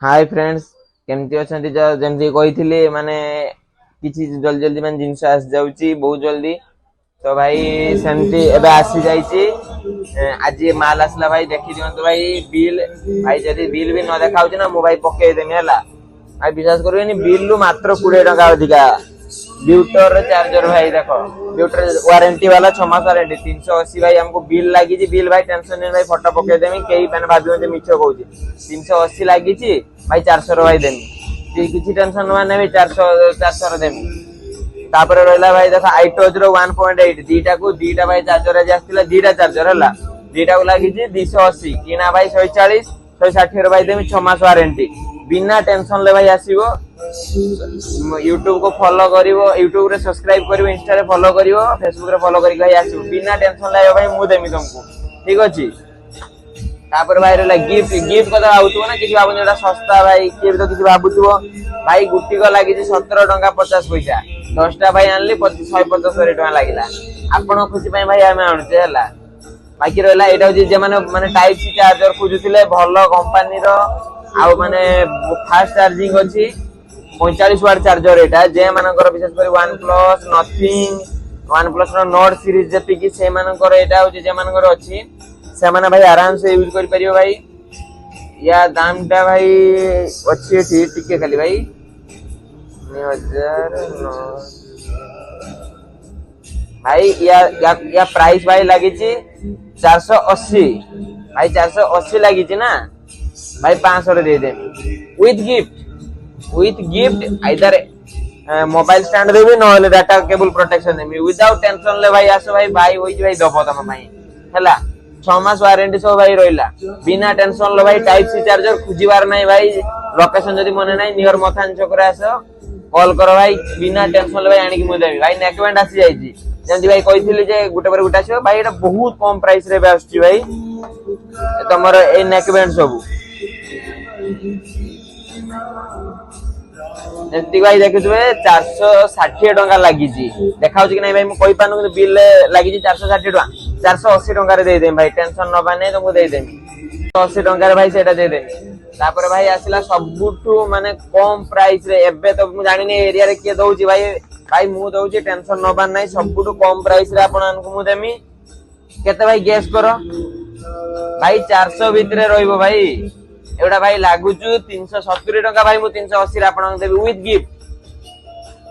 Hi friends केमती अछंती जेमती कहिथिले माने किछि जल्दी जल्दी माने जिंस आस जाउची बहुत जल्दी तो भाई सेमती एबे आसी जाईची आज ये माल आसला भाई देखि दियंतु भाई बिल भाई जदी बिल भी न देखाउची ना मो भाई पक्के देमी हला भाई विश्वास करबेनी बिल लु मात्र 20 टका अधिका ब्यूटर चार्जर भाई देखो ब्यूटर वारंटी वाला 6 मास वारंटी 380 भाई हमको बिल लागी जी बिल भाई टेंशन नहीं भाई फोटो पके देमी केही माने भाबियो जे मिछो कहूची 380 लागी छी भाई 400 रो भाई देमी जे किछि टेंशन माने भी 400 रो देमी तापर रहला भाई देखो आइटोज रो 1.8 दीटा को दीटा भाई चार्जर आज आस्तिला दीटा चार्जर हला दीटा को लागी जी 280 किना भाई 140 160 रो भाई देमी 6 मास वारंटी बिना टेंशन ले भाई आसीबो YouTube को फॉलो करिवो YouTube रे सब्सक्राइब करिवो इंस्टा रे फॉलो करिवो फेसबुक रे फॉलो करिक भाई आसीबो बिना टेंशन ले भाई मु देमी तुमको ठीक अछि तापर भाई रे गिफ्ट गिफ्ट कदा आउतबो ना किछि बाबू एटा सस्ता भाई के तो किछि बाबुतबो भाई गुटी को लागि जी 17 टका 50 पैसा 10 टा भाई आनली 175 टका लागिला आपण खुशी भाई भाई हमें आनते हला बाकी रहला एटा जे माने टाइप सी चार्जर खोजुतिले भलो कंपनी रो आउ माने फास्ट चार्जिंग अछि 45 वाट चार्जर एटा जे मानकर विशेष कर OnePlus नथिंग OnePlus रो नोट सीरीज जति कि से मानकर एटा हो जे मानकर अछि से माने भाई आराम से यूज कर परियो भाई या दाम टा भाई अछि टिके खाली भाई 9009 भाई या प्राइस भाई लागि छी 480 भाई 480 लागि छी ना भाई 500 दे दे with gift either mobile stand देबी न डाटा केबल प्रोटेक्शन देबी विदाउट टेंशन ले भाई आसो भाई होई भाई दबो तम भाई हला 6 मास वारंटी सब भाई रोइला बिना टेंशन ले भाई टाइप सी चार्जर खुजिबार नाही भाई लोकेशन जदी मने नाही नियर मथान चक्र आसो कॉल करो भाई बिना टेंशन ले भाई आनी कि मु देबी भाई नेकवेंट आसी जाई छी जंदी भाई कहिथिली जे गुटे पर गुटा छो भाई एटा बहुत कम प्राइस रे आछी भाई तमर ए नेकवेंट सब जंती भाई देखुथबे 460 टका लागि छी देखाउ छी कि नाही भाई मु कहि पानु कि बिल लागि छी 460 टका 480 टका रे दे देम भाई टेंशन न बाने तुमको दे देम 180 टका रे भाई सेटा दे देम तापर भाई आसिला सबुठू माने कम प्राइस रे एबे तो मु जानि ने एरिया रे के दउची भाई भाई मु दउची टेंशन न बान नाही सबुठू कम प्राइस रे आपन को मु देमी केते भाई गेस करो भाई 400 भीतरे रहइबो भाई एटा भाई लागुचु 370 टका भाई मु 380 रे आपन देबी विथ गिफ्ट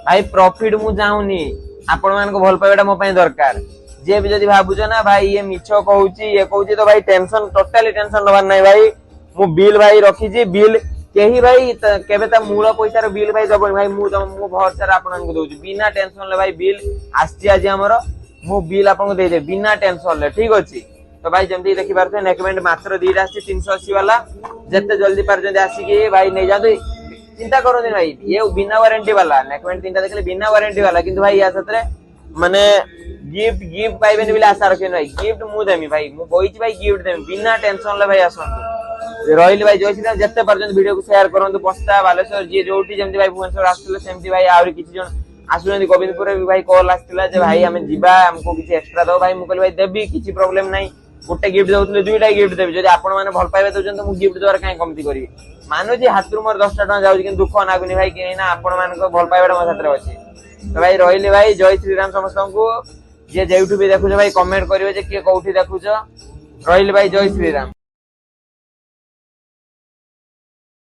भाई प्रॉफिट मु जाउनी आपन मान को भल पाइबाटा मो पई दरकार जे भी जदी भाबुजो ना भाई ये मिछो कहउची ये कहउची तो भाई टेंशन टोटली टेंशन नबार नाही भाई मु बिल भाई रखी छी बिल केही भाई केबे ता मूल पैसा रो बिल भाई दबो भाई मु भरोसा रे आपन को दोची बिना टेंशन ले भाई बिल आस्ती आज हमरो मु बिल आपन को दे दे बिना टेंशन ले ठीक अछि तो भाई जल्दी देखि पारते नेकमेंट मात्र 2 आसी 380 वाला जत्ते जल्दी पार जल्दी आसी के भाई नै जा दे चिंता करो दिन भाई ये बिना वारंटी वाला नेकमेंट तीनटा देखले बिना वारंटी वाला किंतु भाई या सतरे माने गिफ्ट पाइबेनी बिला आशा रखे भाई गिफ्ट मु देमी भाई मु कोइची भाई गिफ्ट देमी बिना टेंशन ले भाई आसंतु रहिली भाई जोइसी जत्ते पर्यंत वीडियो को शेयर करंतु पस्ता बालेश्वर जे जोटी जेमति भाई भुवनेश्वर आस्तले सेमति भाई आउरी किछि जण आसुनदी गोविंदपुर भी भाई कॉल आस्तिला जे भाई हमें जिबा हमको किछि एक्स्ट्रा दो भाई मु कहली भाई देबी किछि प्रॉब्लम नाही गोटे गिफ्ट दउतले दुईटा गिफ्ट देबी जदी आपण माने भल पाइबे दउचन त मु गिफ्ट द्वारा काई कमती करी मानो जे हातरु मोर 10 टका जाउची कि दुख नागुनी भाई कि ना आपण मान को भल पाइबाटा मो साथरे अछि तो भाई रहिली भाई जय श्री राम समस्त को जे जेउठु भी देखुछ भाई कमेंट करिवे जे के कोठी देखुछ रहिली भाई जय श्री राम।